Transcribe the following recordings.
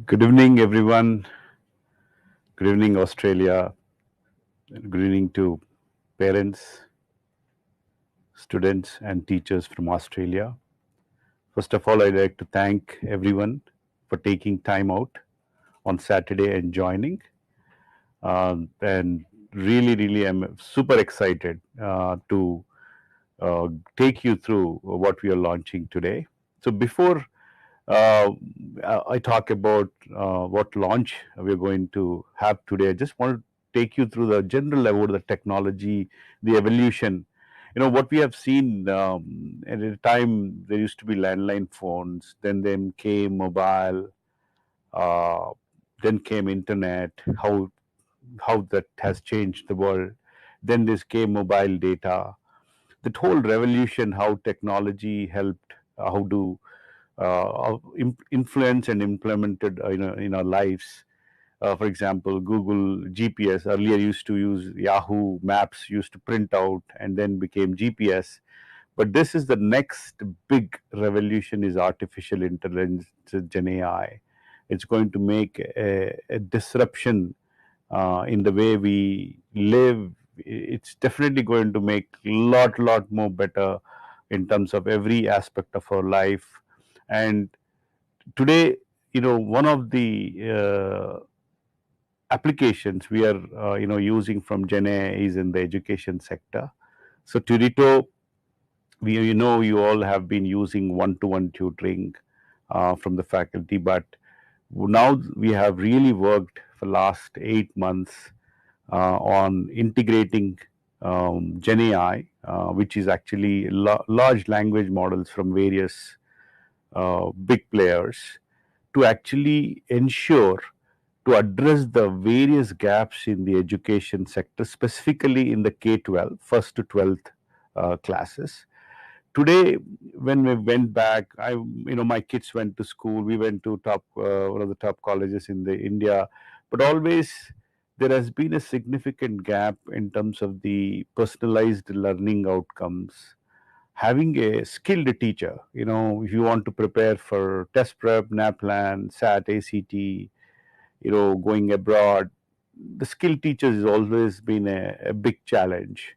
Good evening, everyone. Good evening, Australia. Good evening to parents, students, and teachers from Australia. First of all, I'd like to thank everyone for taking time out on Saturday and joining. And really, I'm super excited to uh, take you through what we are launching today. So, before uh, I talk about what launch we're going to have today, I just want to take you through the general level of the technology, the evolution. What we have seen at a time there used to be landline phones, then came mobile, uh, then came internet. How that has changed the world. Then this came mobile data. That whole revolution, how technology helped, how to influence and implemented in our lives. For example, Google GPS earlier used to use Yahoo Maps, used to print out and then became GPS. But this is the next big revolution is artificial intelligence, Gen AI. It's going to make a disruption in the way we live. It's definitely going to make lot more better in terms of every aspect of our life. And today, one of the applications we are using from Gen AI is in the education sector. So Turito, you all have been using one-to-one tutoring from the faculty, but now we have really worked for last 8 months on integrating Gen AI, which is actually large language models from various big players, to actually ensure to address the various gaps in the education sector, specifically in the K-12, first to 12th classes. Today, when we went back, my kids went to school. We went to one of the top colleges in the India, but always there has been a significant gap in terms of the personalized learning outcomes. Having a skilled teacher, if you want to prepare for test prep, NAPLAN, SAT, ACT, going abroad, the skilled teachers has always been a big challenge.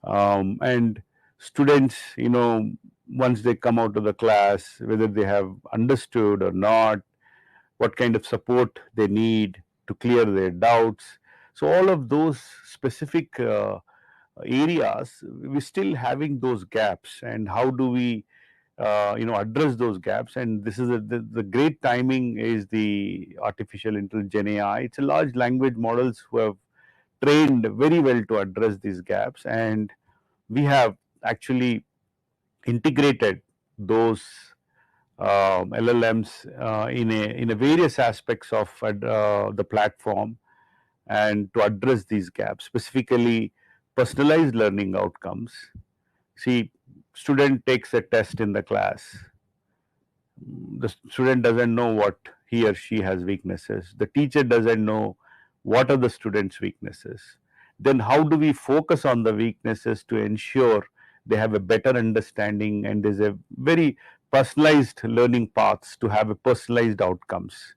And students, once they come out of the class, whether they have understood or not, what kind of support they need to clear their doubts. So all of those specific areas, we're still having those gaps. And how do we address those gaps? And this is the great timing is the artificial intelligence AI. It's a large language models who have trained very well to address these gaps, and we have actually integrated those LLMs in a various aspects of the platform, and to address these gaps, specifically personalized learning outcomes. See, student takes a test in the class. The student doesn't know what he or she has weaknesses. The teacher doesn't know what are the student's weaknesses. Then how do we focus on the weaknesses to ensure they have a better understanding, and there's a very personalized learning paths to have a personalized outcomes.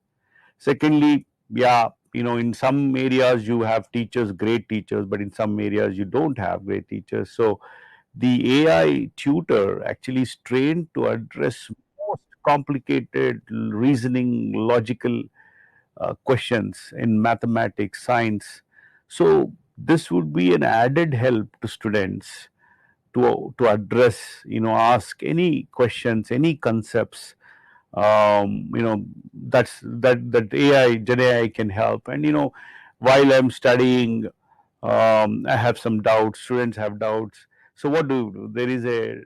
Secondly, yeah, in some areas you have teachers, great teachers, but in some areas you don't have great teachers. So the AI tutor actually is trained to address most complicated reasoning, logical questions in mathematics, science. So this would be an added help to students to address, ask any questions, any concepts. That AI, Gen AI can help. And while I'm studying, I have some doubts. Students have doubts. So what do you do? There is a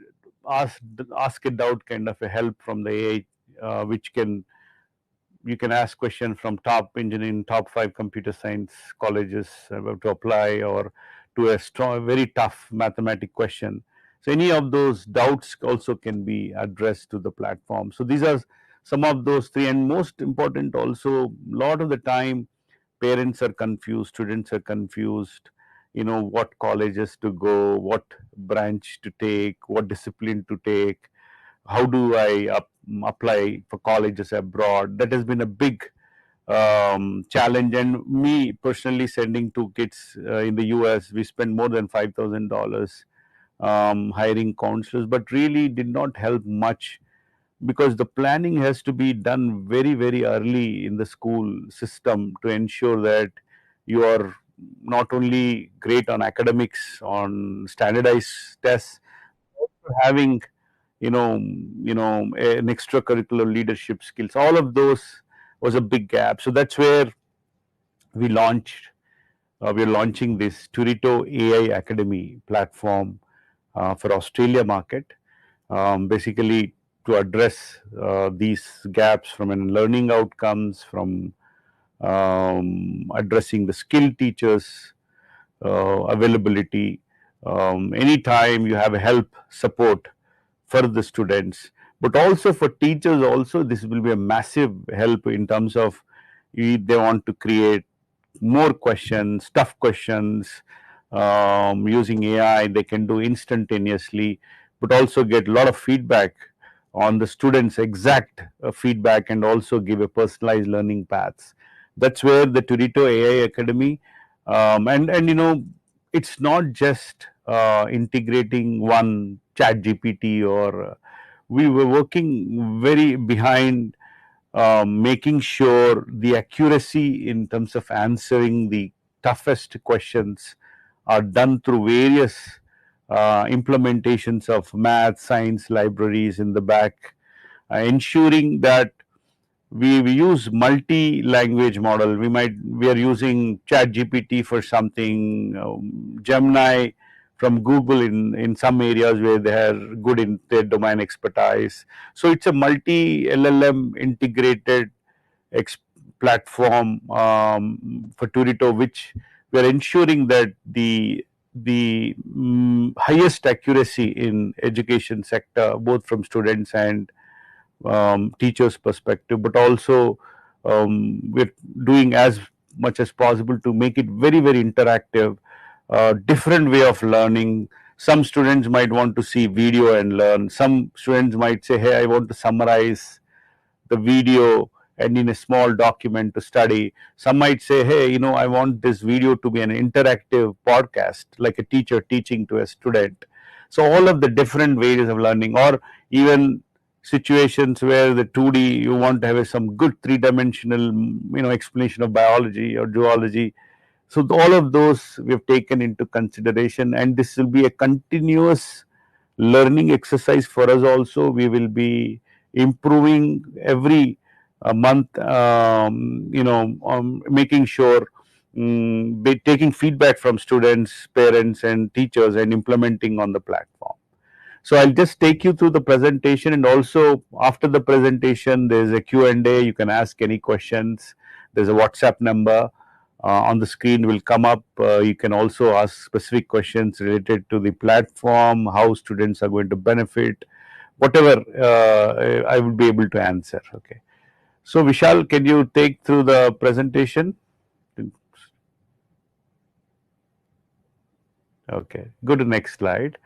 ask ask a doubt kind of a help from the AI, which you can ask question from top engineering, top five computer science colleges to apply, or to a strong, very tough mathematic question. So any of those doubts also can be addressed to the platform. So these are some of those three, and most important also, a lot of the time parents are confused, students are confused, what colleges to go, what branch to take, what discipline to take, how do I apply for colleges abroad. That has been a big challenge. And me personally sending two kids in the US, we spent more than $5,000 hiring counselors, but really did not help much, because the planning has to be done very, very early in the school system to ensure that you are not only great on academics, on standardized tests, also having an extracurricular leadership skills. All of those was a big gap. So that's where we launched. We're launching this Turito AI Academy platform for Australia market, basically to address these gaps from an learning outcomes, from addressing the skill teachers availability. Anytime you have help support for the students, but also for teachers also, this will be a massive help in terms of if they want to create more questions, tough questions, using AI, they can do instantaneously, but also get a lot of feedback on the students' exact feedback, and also give a personalized learning paths. That's where the Turito AI Academy, and it's not just integrating one chat GPT, or we were working very behind making sure the accuracy in terms of answering the toughest questions are done through various implementations of math, science libraries in the back, ensuring that we use multi-language model. We are using Chat GPT for something, Gemini from Google in some areas where they are good in their domain expertise. So it's a multi LLM integrated ex- platform for Turito, which we are ensuring that the highest accuracy in education sector, both from students and teachers' perspective, but also we're doing as much as possible to make it very, very interactive, different way of learning. Some students might want to see video and learn. Some students might say, hey, I want to summarize the video and in a small document to study. Some might say, hey, I want this video to be an interactive podcast, like a teacher teaching to a student. So all of the different ways of learning, or even situations where the 2D, you want to have some good three-dimensional explanation of biology or zoology. So all of those we have taken into consideration, and this will be a continuous learning exercise for us also. We will be improving every month, making sure, taking feedback from students, parents, and teachers, and implementing on the platform. So I'll just take you through the presentation, and also after the presentation, there's a Q&A. You can ask any questions. There's a WhatsApp number on the screen will come up. You can also ask specific questions related to the platform, how students are going to benefit, whatever I will be able to answer. Okay. So Vishal, can you take through the presentation? Okay. Go to next slide.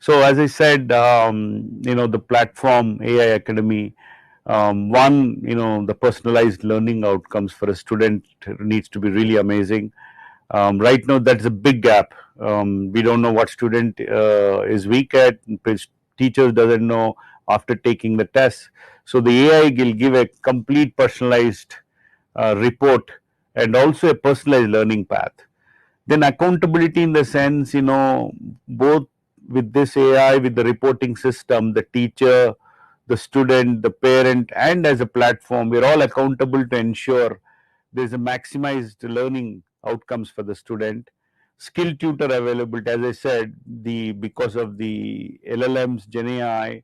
So as I said, the platform AI Academy, one, the personalized learning outcomes for a student needs to be really amazing. Right now, that's a big gap. We don't know what student is weak at. Teacher doesn't know after taking the test. So the AI will give a complete personalized report, and also a personalized learning path. Then accountability in the sense, both with this AI, with the reporting system, the teacher, the student, the parent, and as a platform, we're all accountable to ensure there's a maximized learning outcomes for the student. Skill tutor availability, as I said, because of the LLMs, Gen AI,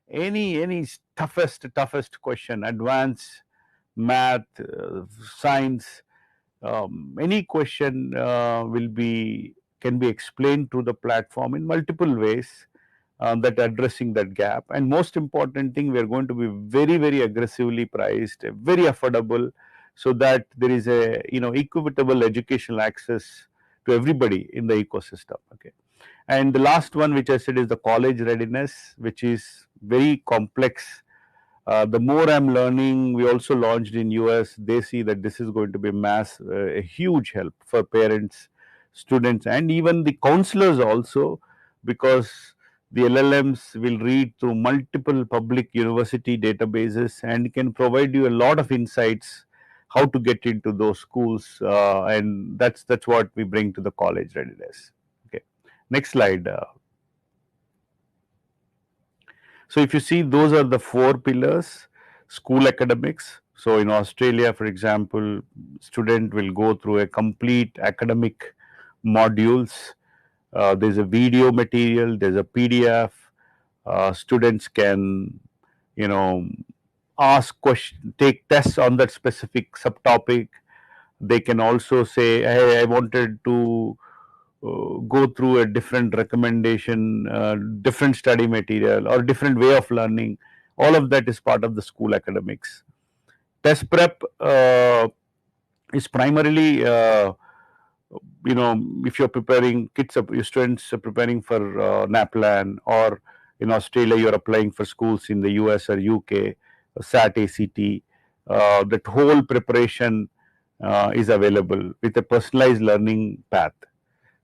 any toughest question, advanced math, science, any question can be explained to the platform in multiple ways, that addressing that gap. And most important thing, we are going to be very, very aggressively priced, very affordable, so that there is a equitable educational access to everybody in the ecosystem. Okay. And the last one, which I said, is the college readiness, which is very complex The more I'm learning, we also launched in US. They see that this is going to be a huge help for parents, students, and even the counselors also, because the LLMs will read through multiple public university databases and can provide you a lot of insights how to get into those schools, and that's what we bring to the college readiness. Okay, next slide. So if you see, those are the four pillars: school academics. So in Australia, for example, student will go through a complete academic modules. There's a video material, there's a PDF. Students can, you know, ask question, take tests on that specific subtopic. They can also say, "Hey, I wanted to go through a different recommendation, different study material, or different way of learning." All of that is part of the school academics. Test prep is primarily, if you're preparing your students are preparing for NAPLAN, or in Australia, you're applying for schools in the US or UK, SAT, ACT, that whole preparation is available with a personalized learning path.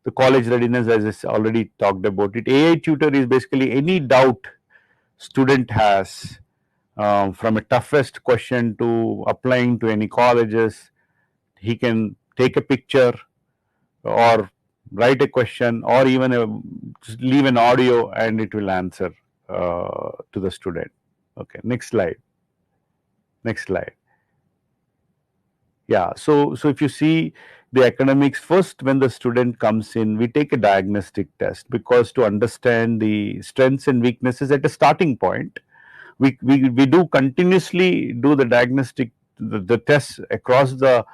The college readiness, as I already talked about it, AI tutor is basically any doubt student has, from a toughest question to applying to any colleges. He can take a picture or write a question, or even just leave an audio, and it will answer to the student. Okay, next slide. Next slide. Yeah, so if you see the academics, first when the student comes in, we take a diagnostic test, because to understand the strengths and weaknesses at a starting point, we do continuously do the diagnostic, the tests across the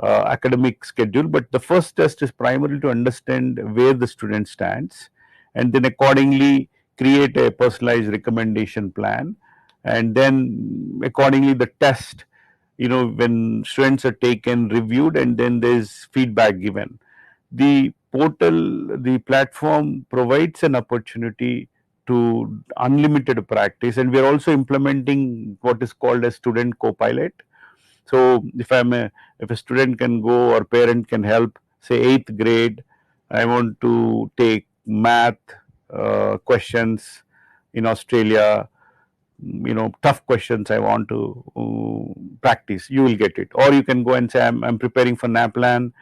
academic schedule. But the first test is primarily to understand where the student stands, and then accordingly create a personalized recommendation plan, and then accordingly the test, when students are taken, reviewed, and then there's feedback given. The portal, the platform provides an opportunity to unlimited practice, and we are also implementing what is called a student co-pilot. So if a student can go, or parent can help, say 8th grade, I want to take math questions in Australia, tough questions I want to practice, you will get it. Or you can go and say, I'm preparing for NAPLAN,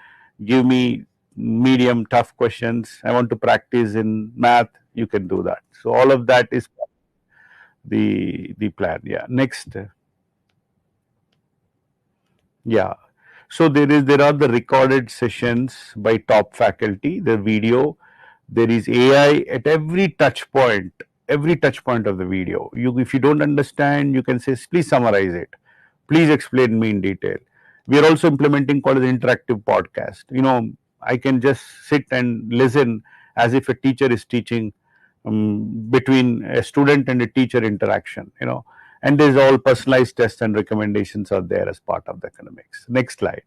give me medium tough questions, I want to practice in math, you can do that. So all of that is the plan. Yeah, next. Yeah. So there are the recorded sessions by top faculty, the video. There is AI at every touch point of the video. If you don't understand, you can say, please summarize it. Please explain me in detail. We are also implementing called as interactive podcast. I can just sit and listen as if a teacher is teaching, between a student and a teacher interaction. And there's all personalized tests and recommendations are there as part of the academics. Next slide.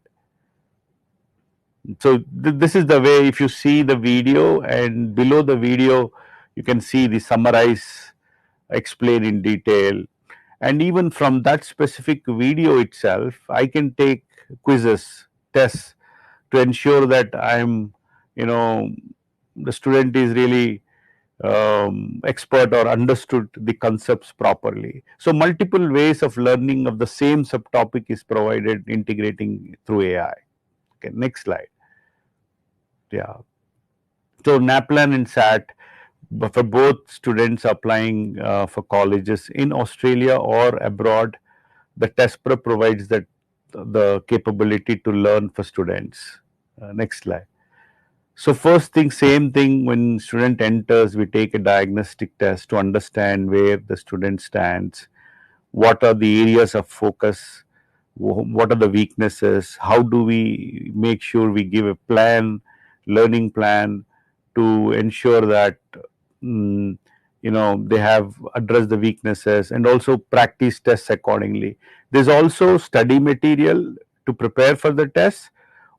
So this is the way, if you see the video, and below the video you can see the summarize, explain in detail, and even from that specific video itself I can take quizzes, tests, to ensure that the student is really expert or understood the concepts properly. So multiple ways of learning of the same subtopic is provided, integrating through AI. Okay, next slide. Yeah. So NAPLAN and SAT, but for both students applying for colleges in Australia or abroad, the test prep provides that the capability to learn for students. Next slide. So first thing, same thing, when student enters, we take a diagnostic test to understand where the student stands, what are the areas of focus, what are the weaknesses, how do we make sure we give a plan, learning plan, to ensure that mm, they have addressed the weaknesses, and also practice tests accordingly. There's also study material to prepare for the tests.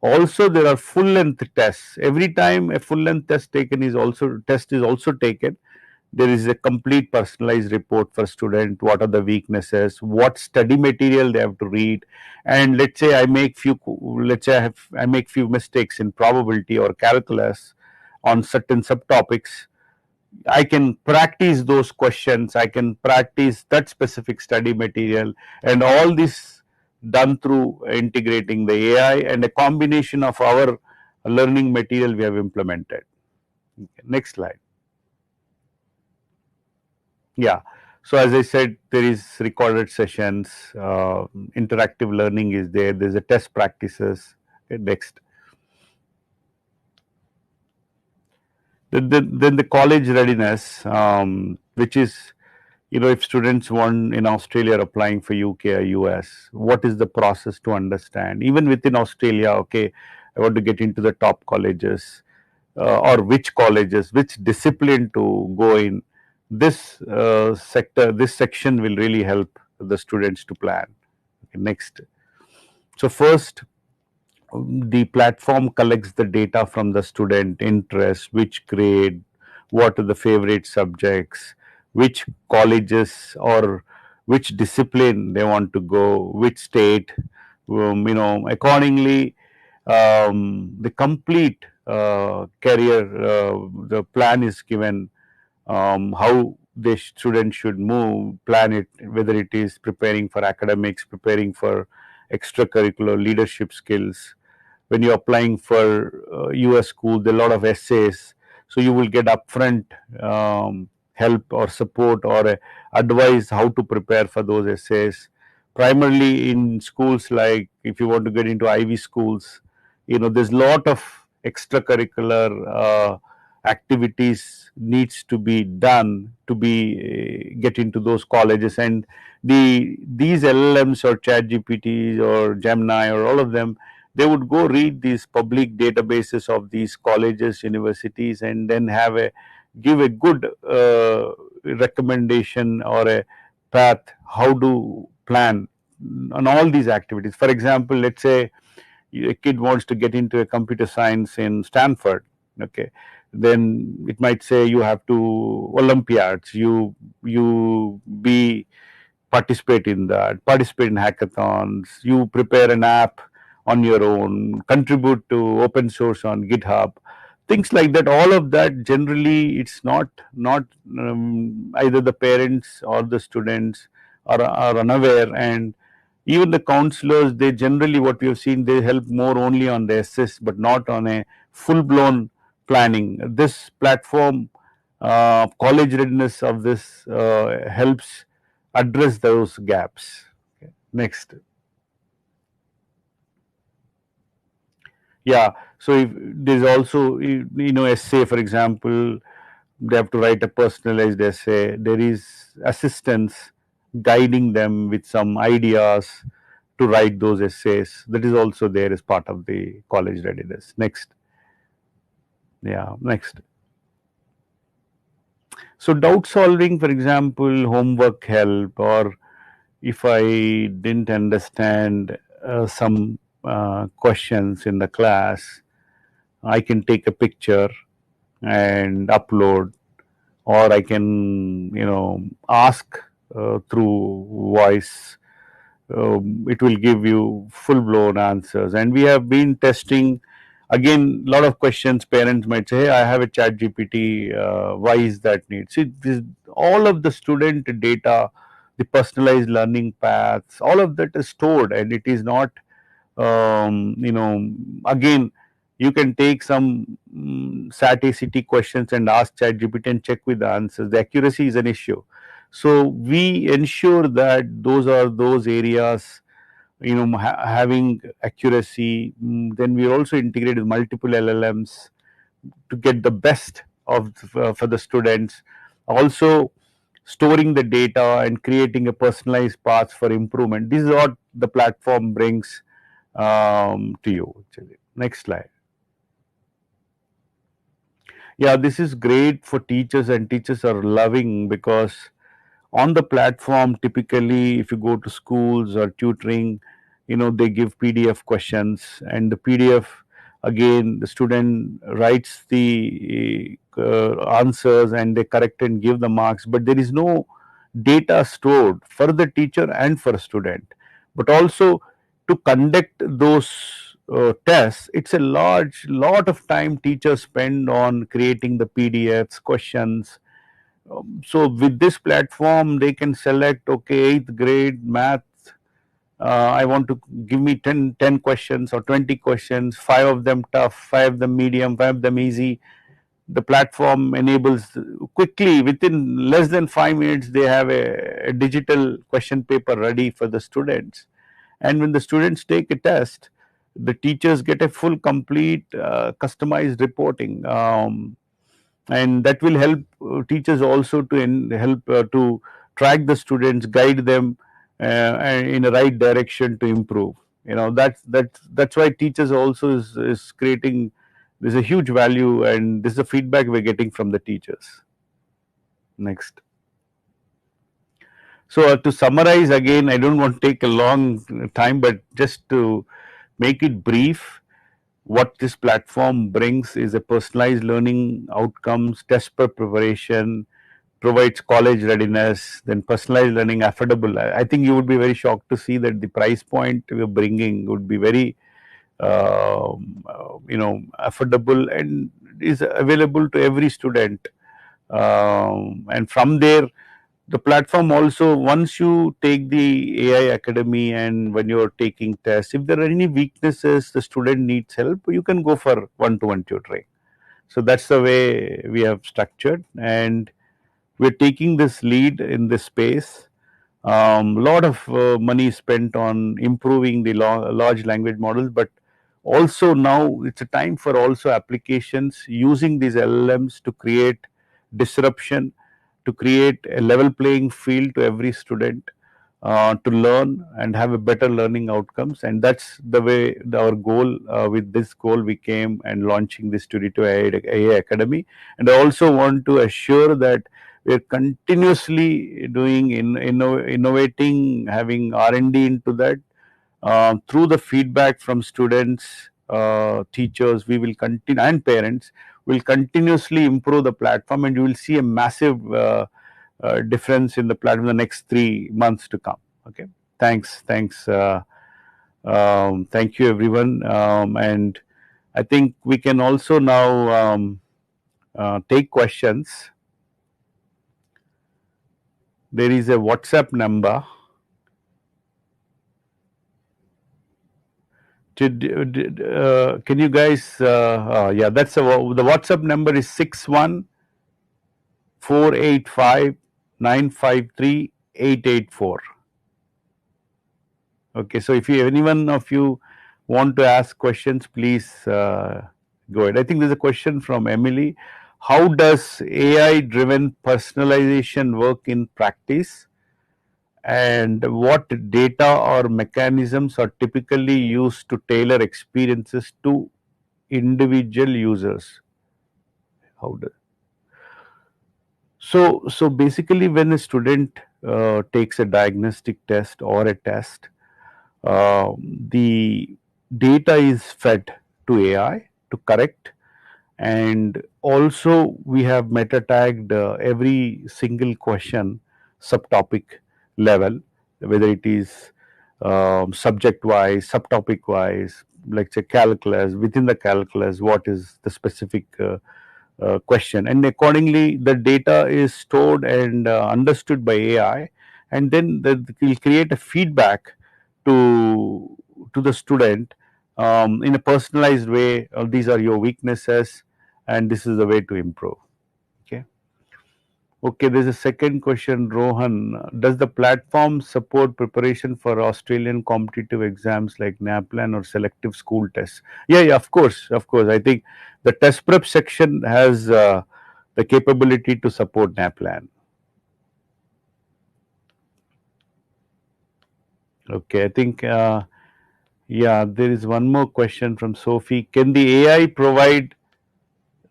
Also there are full length tests. Every time a full length test is also taken, There is a complete personalized report for student. What are the weaknesses? What study material they have to read? And let's say I make few mistakes in probability or calculus on certain subtopics. I can practice those questions. I can practice that specific study material, and all this done through integrating the AI and a combination of our learning material we have implemented. Okay, next slide. Yeah. So as I said, there is recorded sessions, interactive learning is there. There's a test practices. Okay, next. Then the college readiness, which is, if students want in Australia are applying for UK or US, what is the process to understand? Even within Australia, okay, I want to get into the top colleges, or which colleges, which discipline to go in. This section will really help the students to plan. Okay, next. So first, the platform collects the data from the student interest, which grade, what are the favorite subjects, which colleges or which discipline they want to go, which state. Accordingly, the complete career, the plan is given, how the student should move, plan it, whether it is preparing for academics, preparing for extracurricular leadership skills. When you're applying for US school, there are a lot of essays, so you will get upfront help or support or advice how to prepare for those essays. Primarily in schools, like if you want to get into Ivy schools, there's a lot of extracurricular activities needs to be done to be get into those colleges. And these LLMs or chat GPTs or Gemini or all of them, they would go read these public databases of these colleges, universities, and then give a good recommendation or a path how to plan on all these activities. For example, let's say a kid wants to get into a computer science in Stanford, okay, then it might say you have to Olympiads, you be participate in that, participate in hackathons, you prepare an app on your own, contribute to open source on GitHub, things like that. All of that generally it's not either the parents or the students are unaware. And even the counselors, they generally, what we have seen, they help more only on the assist but not on a full blown planning. This platform, college readiness of this, helps address those gaps. Okay. Next. Yeah. So if there's also, essay, for example, they have to write a personalized essay. There is assistance guiding them with some ideas to write those essays. That is also there as part of the college readiness. Next. Yeah. Next. So doubt solving, for example, homework help, or if I didn't understand some questions in the class, I can take a picture and upload, or I can, ask through voice. It will give you full blown answers. And we have been testing. Again, a lot of questions parents might say, hey, I have a chat GPT, why is that need? See, all of the student data, the personalized learning paths, all of that is stored, and it is not, again, you can take some SAT ACT questions and ask chat GPT and check with the answers. The accuracy is an issue. So we ensure that those areas, having accuracy. Then we also integrated multiple LLMs to get the best of for the students. Also storing the data and creating a personalized path for improvement. This is what the platform brings to you. Actually. Next slide. Yeah, this is great for teachers, and teachers are loving because on the platform, typically if you go to schools or tutoring, they give PDF questions, and the PDF, Again, the student writes the answers and they correct and give the marks, but there is no data stored for the teacher and for student. But also to conduct those tests, it's a large lot of time teachers spend on creating the PDFs, questions. So with this platform, they can select, okay, eighth grade math. I want to give me 10 questions or 20 questions, five of them tough, five of them medium, five of them easy. The platform enables quickly, within less than 5 minutes, they have a digital question paper ready for the students. And when the students take a test, the teachers get a full, complete, customized reporting. And that will help teachers also to help to track the students, guide them in the right direction to improve. That's why teachers also is creating. There's a huge value, and this is the feedback we're getting from the teachers. Next. So to summarize again, I don't want to take a long time, but just to make it brief, what this platform brings is a personalized learning outcomes, test prep preparation, provides college readiness, then personalized learning affordable. I think you would be very shocked to see that the price point we're bringing would be very, affordable and is available to every student. And from there, the platform also, once you take the AI Academy and when you're taking tests, if there are any weaknesses, the student needs help, you can go for one-to-one tutoring. So that's the way we have structured, and we're taking this lead in this space. Lot of money spent on improving the large language models, but also now it's a time for also applications using these LLMs to create disruption, to create a level playing field to every student, to learn and have a better learning outcomes. And that's the way our goal. With this goal, we came and launching this Turito AI Academy. And I also want to assure that we're continuously doing innovating, having R&D into that. Through the feedback from students, teachers, we will continue, and parents will continuously improve the platform, and you will see a massive difference in the platform in the next 3 months to come. Okay, thanks. Thank you, everyone. And I think we can also now take questions. There is a WhatsApp number. Can you guys? Yeah, that's the WhatsApp number is 61-485-953-884. Okay, so if any one of you want to ask questions, please go ahead. I think there's a question from Emily. How does AI-driven personalization work in practice? And what data or mechanisms are typically used to tailor experiences to individual users? How do so basically, when a student takes a diagnostic test or a test, the data is fed to AI to correct, and also we have meta tagged every single question subtopic level, whether it is subject wise, subtopic wise, like say calculus. Within the calculus, what is the specific question, and accordingly the data is stored and understood by AI, and then will create a feedback to the student in a personalized way. These are your weaknesses, and this is the way to improve. Okay. Okay, there's a second question, Rohan. Does the platform support preparation for Australian competitive exams like NAPLAN or selective school tests? Yeah, of course, of course. I think the test prep section has the capability to support NAPLAN. Okay, I think, yeah, there is one more question from Sophie. Can the AI provide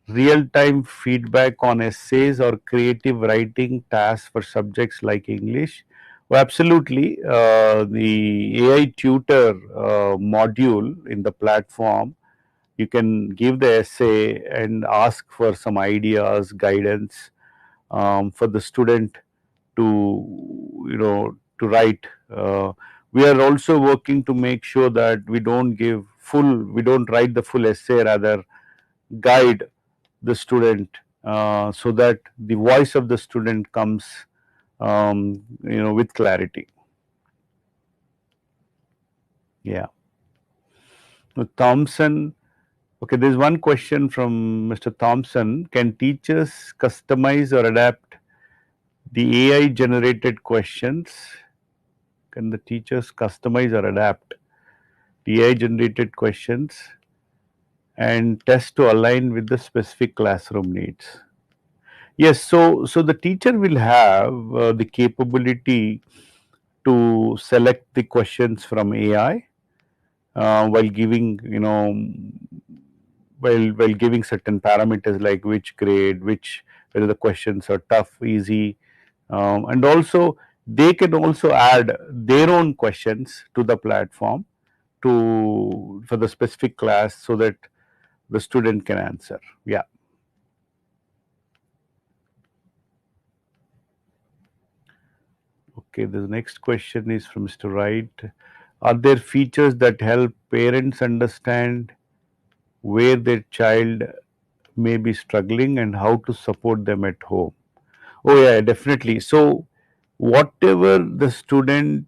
real-time feedback on essays or creative writing tasks for subjects like English? Well, absolutely. The AI tutor module in the platform, You can give the essay and ask for some ideas, guidance for the student to, to write. We are also working to make sure that we don't write the full essay, rather guide the student so that the voice of the student comes, with clarity. Yeah. Thompson. Okay, there's one question from Mr. Thompson. Can teachers customize or adapt the AI generated questions? Can the teachers customize or adapt the AI generated questions and test to align with the specific classroom needs? Yes, so the teacher will have the capability to select the questions from AI while giving, while giving certain parameters like which grade, whether the questions are tough, easy, and also they can also add their own questions to the platform for the specific class so that the student can answer. Yeah. Okay, the next question is from Mr. Wright. Are there features that help parents understand where their child may be struggling and how to support them at home? Oh yeah, definitely. So whatever the student,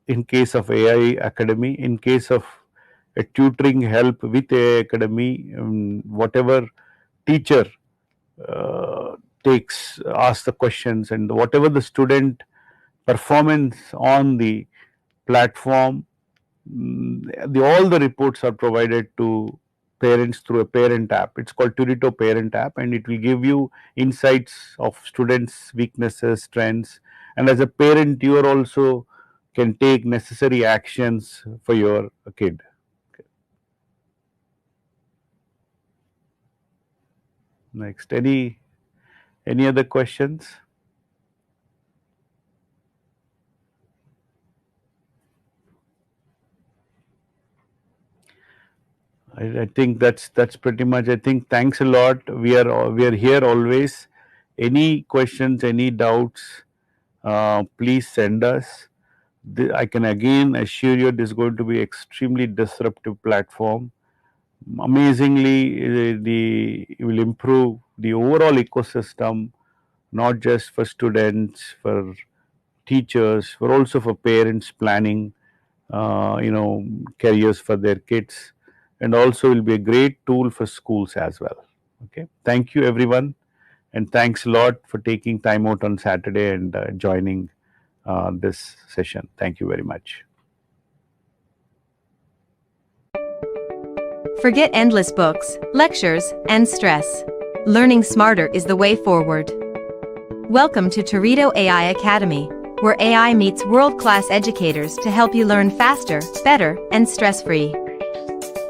in case of AI Academy, in case of a tutoring help with AI Academy, whatever teacher asks the questions, and whatever the student performance on the platform, all the reports are provided to parents through a parent app. It's called Turito Parent App, and it will give you insights of students' weaknesses, strengths, and as a parent, you are also can take necessary actions for your kid. Next, any other questions? I think that's pretty much. I think thanks a lot. We are here always. Any questions, any doubts, please send us. I can again assure you this is going to be extremely disruptive platform. Amazingly, it will improve the overall ecosystem, not just for students, for teachers, but also for parents planning, careers for their kids, and also will be a great tool for schools as well. Okay, thank you everyone, and thanks a lot for taking time out on Saturday and joining this session. Thank you very much. Forget endless books, lectures, and stress. Learning smarter is the way forward. Welcome to Turito AI Academy, where AI meets world-class educators to help you learn faster, better, and stress-free.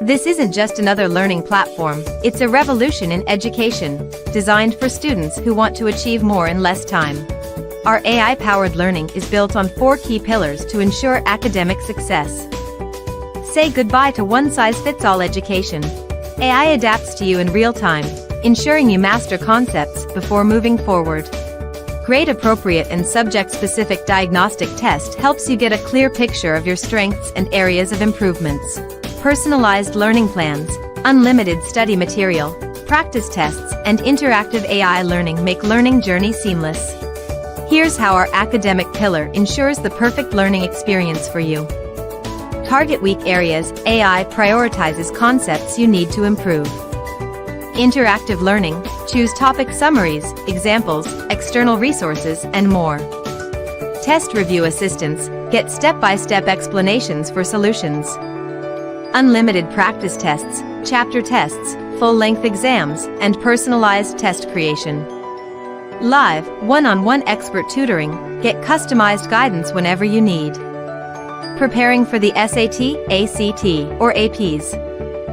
This isn't just another learning platform, it's a revolution in education, designed for students who want to achieve more in less time. Our AI-powered learning is built on 4 key pillars to ensure academic success. Say goodbye to one-size-fits-all education. AI adapts to you in real time, ensuring you master concepts before moving forward. Grade-appropriate and subject-specific diagnostic test helps you get a clear picture of your strengths and areas of improvements. Personalized learning plans, unlimited study material, practice tests, and interactive AI learning make learning journey seamless. Here's how our academic pillar ensures the perfect learning experience for you. Target weak areas. AI prioritizes concepts you need to improve. Interactive learning. Choose topic summaries, examples, external resources, and more. Test review assistance. Get step-by-step explanations for solutions. Unlimited practice tests, chapter tests, full-length exams, and personalized test creation. Live, one-on-one expert tutoring. Get customized guidance whenever you need. Preparing for the SAT, ACT, or APs.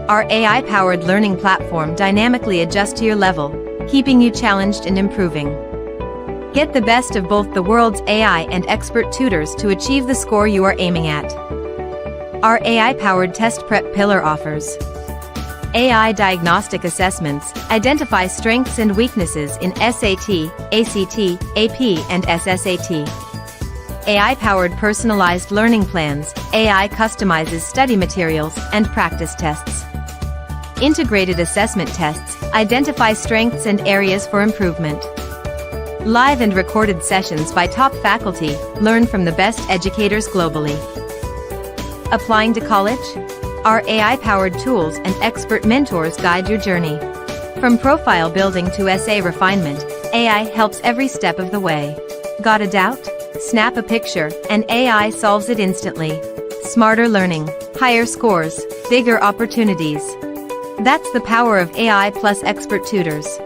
Our AI-powered learning platform dynamically adjusts to your level, keeping you challenged and improving. Get the best of both the world's AI and expert tutors to achieve the score you are aiming at. Our AI-powered test prep pillar offers AI diagnostic assessments identify strengths and weaknesses in SAT, ACT, AP, and SSAT. AI-powered personalized learning plans, AI customizes study materials and practice tests. Integrated assessment tests identify strengths and areas for improvement. Live and recorded sessions by top faculty learn from the best educators globally. Applying to college? Our AI-powered tools and expert mentors guide your journey. From profile building to essay refinement, AI helps every step of the way. Got a doubt? Snap a picture, and AI solves it instantly. Smarter learning, higher scores, bigger opportunities. That's the power of AI plus expert tutors.